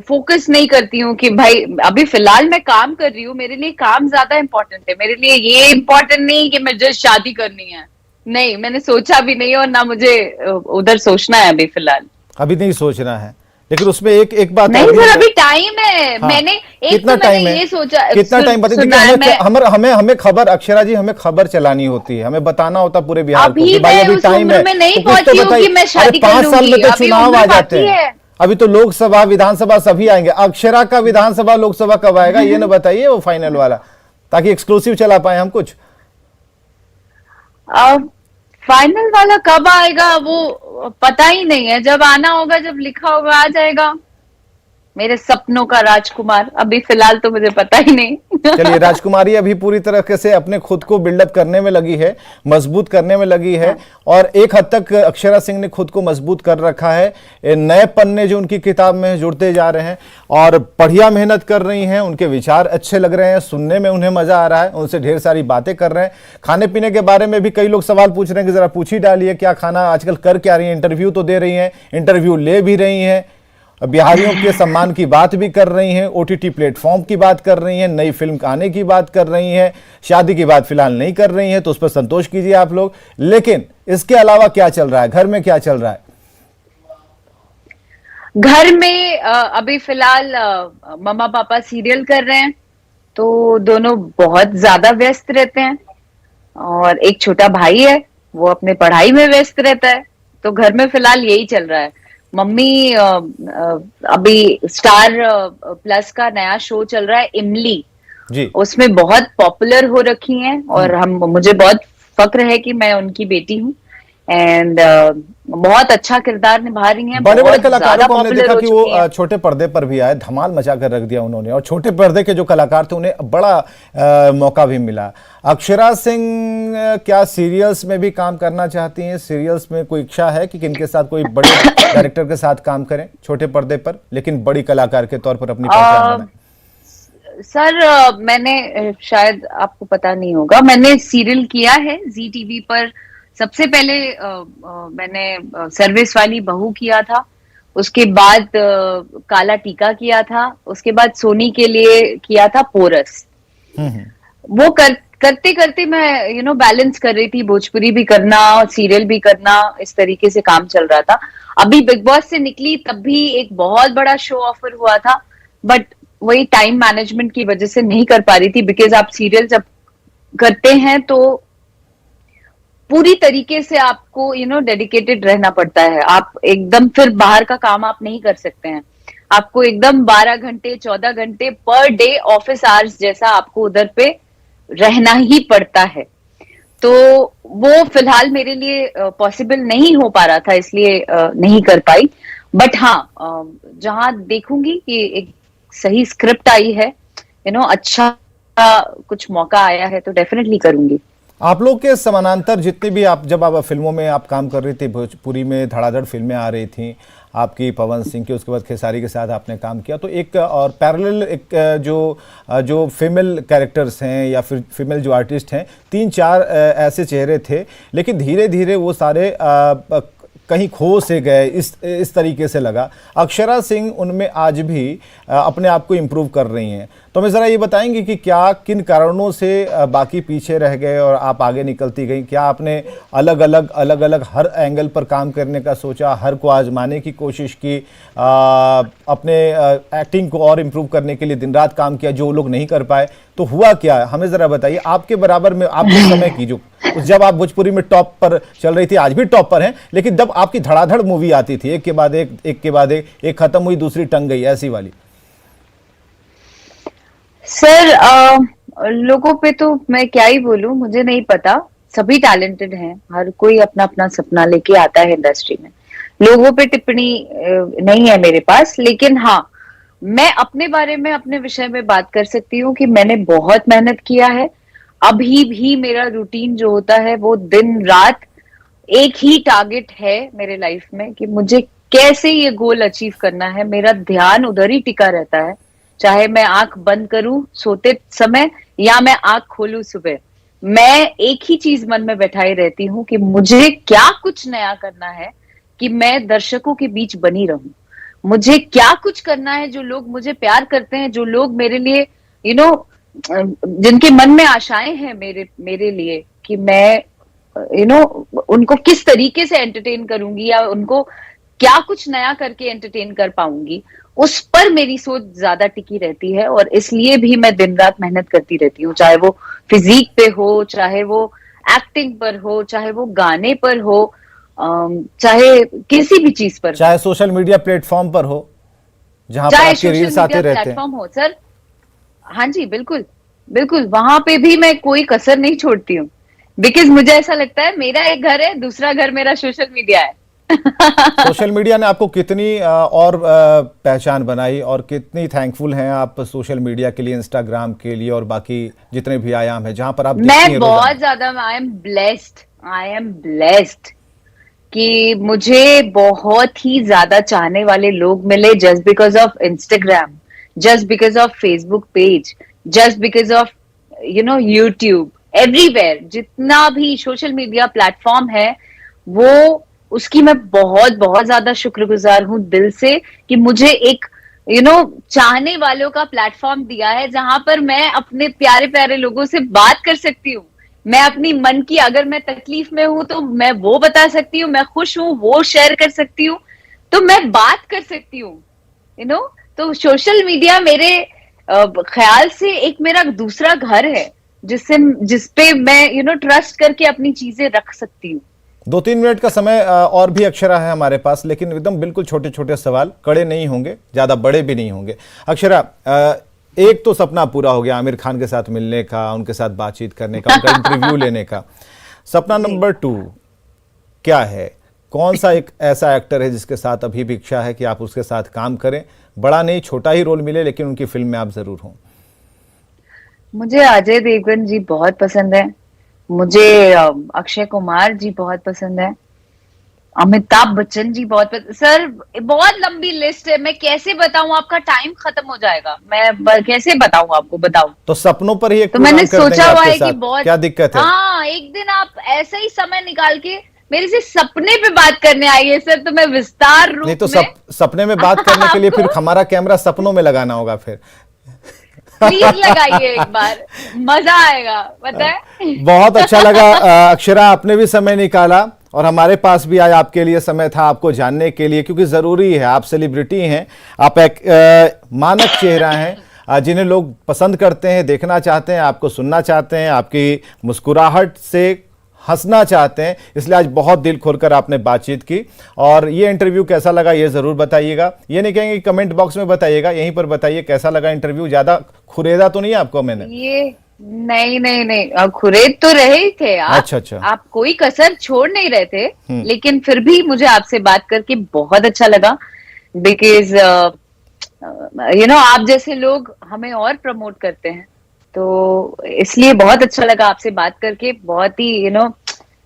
फोकस नहीं करती हूँ कि भाई अभी फिलहाल मैं काम कर रही हूँ, मेरे लिए काम ज्यादा इंपॉर्टेंट है। मेरे लिए ये इंपॉर्टेंट नहीं कि मुझे शादी करनी है, नहीं, मैंने सोचा भी नहीं और ना मुझे उधर सोचना है अभी फिलहाल। अभी नहीं सोचना है, लेकिन उसमें एक बात नहीं सर, अभी टाइम है। हाँ, मैंने कितना टाइम है? ये सोचा, कितना टाइम बताइए। हमें खबर, अक्षरा जी, हमें खबर चलानी होती है, हमें बताना होता पूरे बिहार को कि भाई अभी टाइम है। नहीं पहुंची हूं कि मैं शादी कर लूंगी। 5 साल में तो चुनाव आ जाते हैं, अभी तो लोकसभा विधानसभा सभी आएंगे। अक्षरा का विधानसभा लोकसभा कब आएगा ये ना बताइए, वो फाइनल वाला, ताकि एक्सक्लूसिव चला पाए हम कुछ। फाइनल वाला कब आएगा वो पता ही नहीं है। जब आना होगा, जब लिखा होगा आ जाएगा। मेरे सपनों का राजकुमार, अभी फिलहाल तो मुझे पता ही नहीं। चलिए, राजकुमारी अभी पूरी तरह से अपने खुद को बिल्डअप करने में लगी है, मजबूत करने में लगी है, हाँ। और एक हद तक अक्षरा सिंह ने खुद को मजबूत कर रखा है। ये नए पन्ने जो उनकी किताब में जुड़ते जा रहे हैं और बढ़िया मेहनत कर रही हैं, उनके विचार अच्छे लग रहे हैं, सुनने में उन्हें मजा आ रहा है, उनसे ढेर सारी बातें कर रहे हैं। खाने पीने के बारे में भी कई लोग सवाल पूछ रहे हैं कि जरा पूछ ही डालिए क्या खाना आजकल कर क्या रही है, इंटरव्यू तो दे रही हैं, इंटरव्यू ले भी रही हैं, बिहारियों के सम्मान की बात भी कर रही हैं, ओटीटी प्लेटफॉर्म की बात कर रही हैं, नई फिल्म आने की बात कर रही हैं, शादी की बात फिलहाल नहीं कर रही हैं, तो उस पर संतोष कीजिए आप लोग। लेकिन इसके अलावा क्या चल रहा है, घर में क्या चल रहा है? घर में अभी फिलहाल मम्मा पापा सीरियल कर रहे हैं, तो दोनों बहुत ज्यादा व्यस्त रहते हैं। और एक छोटा भाई है, वो अपने पढ़ाई में व्यस्त रहता है। तो घर में फिलहाल यही चल रहा है। मम्मी अभी स्टार प्लस का नया शो चल रहा है इमली, जी। उसमें बहुत पॉपुलर हो रखी हैं, और हम मुझे बहुत फक्र है कि मैं उनकी बेटी हूँ। एंड बहुत अच्छा किरदार निभा रही हैं, बड़े बड़े बहुत कलाकारों ज्यादा को हमने पॉपुलर देखा हो कि चुकी हैं। वो छोटे पर्दे पर भी आए, धमाल मचा कर रख दिया उन्होंने, और छोटे पर्दे के जो कलाकार थे उन्हें बड़ा मौका भी मिला। अक्षरा सिंह क्या सीरियल्स में भी काम करना चाहती हैं? सीरियल्स में कोई इच्छा है कि किनके साथ, कोई बड़े डायरेक्टर के साथ काम करें छोटे पर्दे पर, लेकिन बड़ी कलाकार के तौर पर अपनी पहचान बनाएं? सर मैंने शायद आपको पता नहीं होगा, मैंने सीरियल किया है जी टीवी पर। सबसे पहले मैंने सर्विस वाली बहू किया था, उसके बाद काला टीका किया था, उसके बाद सोनी के लिए किया था पोरस। हम्म। वो करते करते मैं बैलेंस कर रही थी, भोजपुरी भी करना और सीरियल भी करना, इस तरीके से काम चल रहा था। अभी बिग बॉस से निकली तब भी एक बहुत बड़ा शो ऑफर हुआ था, बट वही टाइम मैनेजमेंट की वजह से नहीं कर पा रही थी। बिकॉज आप सीरियल जब करते हैं तो पूरी तरीके से आपको डेडिकेटेड रहना पड़ता है। आप एकदम फिर बाहर का काम आप नहीं कर सकते हैं। आपको एकदम 12 घंटे 14 घंटे पर डे ऑफिस आवर्स जैसा आपको उधर पे रहना ही पड़ता है। तो वो फिलहाल मेरे लिए पॉसिबल नहीं हो पा रहा था, इसलिए नहीं कर पाई। बट हाँ, जहां देखूंगी कि एक सही स्क्रिप्ट आई है, अच्छा कुछ मौका आया है, तो डेफिनेटली करूंगी। आप लोग के समानांतर जितने भी आप, जब आप फिल्मों में आप काम कर रही थी, भोजपुरी में धड़ाधड़ फिल्में आ रही थी आपकी, पवन सिंह की, उसके बाद खेसारी के साथ आपने काम किया, तो एक और पैरेलल एक जो फीमेल कैरेक्टर्स हैं या फिर फीमेल जो आर्टिस्ट हैं, 3-4 ऐसे चेहरे थे, लेकिन धीरे धीरे वो सारे कहीं खो से गए, इस तरीके से लगा। अक्षरा सिंह उनमें आज भी अपने आप को इम्प्रूव कर रही हैं, तो हमें ज़रा ये बताएंगे कि क्या किन कारणों से बाकी पीछे रह गए और आप आगे निकलती गई? क्या आपने अलग अलग हर एंगल पर काम करने का सोचा, हर को आजमाने की कोशिश की, अपने एक्टिंग को और इम्प्रूव करने के लिए दिन रात काम किया, जो लोग नहीं कर पाए? तो हुआ क्या, हमें ज़रा बताइए। आपके बराबर में आपके समय की जो जब आप भोजपुरी में टॉप पर चल रही थी, आज भी टॉप पर हैं, लेकिन जब आपकी धड़ाधड़ मूवी आती थी, एक के बाद एक खत्म हुई दूसरी टंग गई, ऐसी वाली। सर लोगों पे तो मैं क्या ही बोलूं, मुझे नहीं पता। सभी टैलेंटेड हैं, हर कोई अपना अपना सपना लेके आता है इंडस्ट्री में। लोगों पे टिप्पणी नहीं है मेरे पास, लेकिन हाँ, मैं अपने बारे में, अपने विषय में बात कर सकती हूँ कि मैंने बहुत मेहनत किया है। अभी भी मेरा रूटीन जो होता है वो दिन रात एक ही टारगेट है मेरे लाइफ में कि मुझे कैसे ये गोल अचीव करना है। मेरा ध्यान उधर ही टिका रहता है, चाहे मैं आंख बंद करूं सोते समय या मैं आंख खोलूं सुबह। मैं एक ही चीज मन में बैठाई रहती हूँ कि मुझे क्या कुछ नया करना है कि मैं दर्शकों के बीच बनी रहूं। मुझे क्या कुछ करना है, जो लोग मुझे प्यार करते हैं, जो लोग मेरे लिए जिनके मन में आशाएं हैं मेरे लिए, कि मैं उनको किस तरीके से एंटरटेन करूंगी या उनको क्या कुछ नया करके एंटरटेन कर पाऊंगी, उस पर मेरी सोच ज्यादा टिकी रहती है। और इसलिए भी मैं दिन रात मेहनत करती रहती हूँ, चाहे वो फिजिक पे हो, चाहे वो एक्टिंग पर हो, चाहे वो गाने पर हो, चाहे किसी भी चीज पर, चाहे सोशल मीडिया प्लेटफॉर्म पर हो, जहां पर आपके रील्स आते रहते हैं। प्लेटफॉर्म हो सर। हाँ जी, बिल्कुल बिल्कुल, वहां पे भी मैं कोई कसर नहीं छोड़ती हूँ। बिकॉज मुझे ऐसा लगता है मेरा एक घर है, दूसरा घर मेरा सोशल मीडिया है। सोशल मीडिया ने आपको कितनी और पहचान बनाई और कितनी थैंकफुल हैं आप सोशल मीडिया के लिए, इंस्टाग्राम के लिए और बाकी जितने भी आयाम है जहां पर आप दिखती हैं मैं रोजाना? बहुत ज्यादा, आई एम ब्लेस्ड कि मुझे बहुत ही ज्यादा चाहने वाले लोग मिले just because of Instagram, just because of Facebook page, just because of YouTube, everywhere जितना भी सोशल मीडिया प्लेटफॉर्म है वो, उसकी मैं बहुत बहुत ज्यादा शुक्रगुजार हूं दिल से कि मुझे एक चाहने वालों का प्लेटफॉर्म दिया है जहां पर मैं अपने प्यारे प्यारे लोगों से बात कर सकती हूँ। मैं अपनी मन की, अगर मैं तकलीफ में हूं तो मैं वो बता सकती हूँ, मैं खुश हूं वो शेयर कर सकती हूँ, तो मैं बात कर सकती हूँ। तो सोशल मीडिया मेरे ख्याल से एक मेरा दूसरा घर है जिसपे मैं ट्रस्ट करके अपनी चीजें रख सकती हूँ। 2-3 मिनट का समय और भी अक्षरा है हमारे पास, लेकिन एकदम बिल्कुल छोटे छोटे सवाल, कड़े नहीं होंगे, ज्यादा बड़े भी नहीं होंगे। अक्षरा, एक तो सपना पूरा हो गया आमिर खान के साथ मिलने का, उनके साथ बातचीत करने का, उनका इंटरव्यू लेने का। सपना नंबर 2 क्या है? कौन सा एक ऐसा एक्टर है जिसके साथ अभी भी इच्छा है कि आप उसके साथ काम करें? बड़ा नहीं, छोटा ही रोल मिले, लेकिन उनकी फिल्म में आप जरूर हों। मुझे अजय देवगन जी बहुत पसंद है, मुझे अक्षय कुमार जी बहुत पसंद है, अमिताभ बच्चन जी बहुत पसंद। सर बहुत लंबी लिस्ट है, मैं कैसे बताऊं, आपका टाइम खत्म हो जाएगा, मैं कैसे बताऊं आपको, बताऊं। तो सपनों पर ही एक तो मैंने प्रोग्राम कर सोचा देंगे हुआ आपके है कि साथ। बहुत, क्या दिक्कत है? हाँ एक दिन आप ऐसा ही समय निकाल के मेरे से सपने पे बात करने आइए सर, तो मैं विस्तार रूप नहीं तो में सपने में बात करने के लिए फिर हमारा कैमरा सपनों में लगाना होगा फिर। प्लीज लगाइए एक बार, मजा आएगा, पता है। बहुत अच्छा लगा अक्षरा, आपने भी समय निकाला और हमारे पास भी आज आपके लिए समय था, आपको जानने के लिए, क्योंकि जरूरी है, आप सेलिब्रिटी हैं, आप एक मानक चेहरा हैं जिन्हें लोग पसंद करते हैं, देखना चाहते हैं, आपको सुनना चाहते हैं, आपकी मुस्कुराहट से हंसना चाहते हैं। इसलिए आज बहुत दिल खोलकर आपने बातचीत की और ये इंटरव्यू कैसा लगा ये जरूर बताइएगा। ये नहीं कहेंगे कमेंट बॉक्स में बताइएगा, यहीं पर बताइए कैसा लगा इंटरव्यू। ज्यादा खुरेदा तो नहीं आपको मैंने? ये नहीं, खुरेद तो रहे ही थे आप। अच्छा। आप कोई कसर छोड़ नहीं रहे थे, लेकिन फिर भी मुझे आपसे बात करके बहुत अच्छा लगा, बिकॉज आप जैसे लोग हमें और प्रमोट करते हैं, तो इसलिए बहुत अच्छा लगा आपसे बात करके, बहुत ही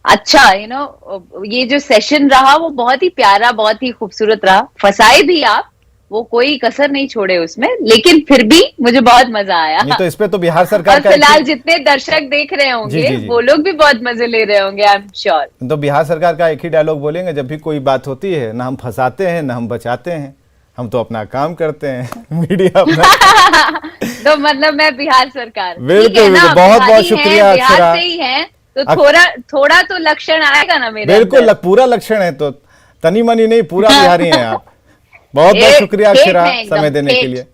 अच्छा, ये जो सेशन रहा वो बहुत ही प्यारा, बहुत ही खूबसूरत रहा। फंसाए भी आप, वो कोई कसर नहीं छोड़े उसमें, लेकिन फिर भी मुझे बहुत मजा आया। नहीं तो इस पे तो बिहार सरकार और फिलहाल जितने दर्शक देख रहे होंगे जी। वो लोग भी बहुत मजे ले रहे होंगे, आई एम श्योर। तो बिहार सरकार का एक ही डायलॉग बोलेंगे जब भी कोई बात होती है, ना हम फंसाते हैं ना हम बचाते हैं, हम तो अपना काम करते हैं। मीडिया अपना। तो मतलब मैं बिहार सरकार, बिल्कुल, बहुत बहुत शुक्रिया बिहार अक्षरा। से ही है, तो थोड़ा तो लक्षण आएगा ना मेरे बिल्कुल अंदर। पूरा लक्षण है, तो तनी मनी नहीं, पूरा बिहारी हैं आप। बहुत बहुत शुक्रिया अक्षरा समय देने के लिए,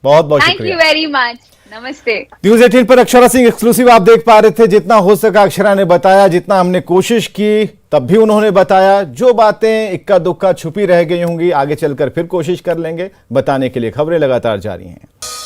बहुत बहुत शुक्रिया। थैंक यू वेरी मच, नमस्ते। न्यूज़ 18 पर अक्षरा सिंह एक्सक्लूसिव आप देख पा रहे थे। जितना हो सका अक्षरा ने बताया, जितना हमने कोशिश की तब भी उन्होंने बताया। जो बातें इक्का दुक्का छुपी रह गई होंगी आगे चलकर फिर कोशिश कर लेंगे बताने के लिए। खबरें लगातार जारी हैं।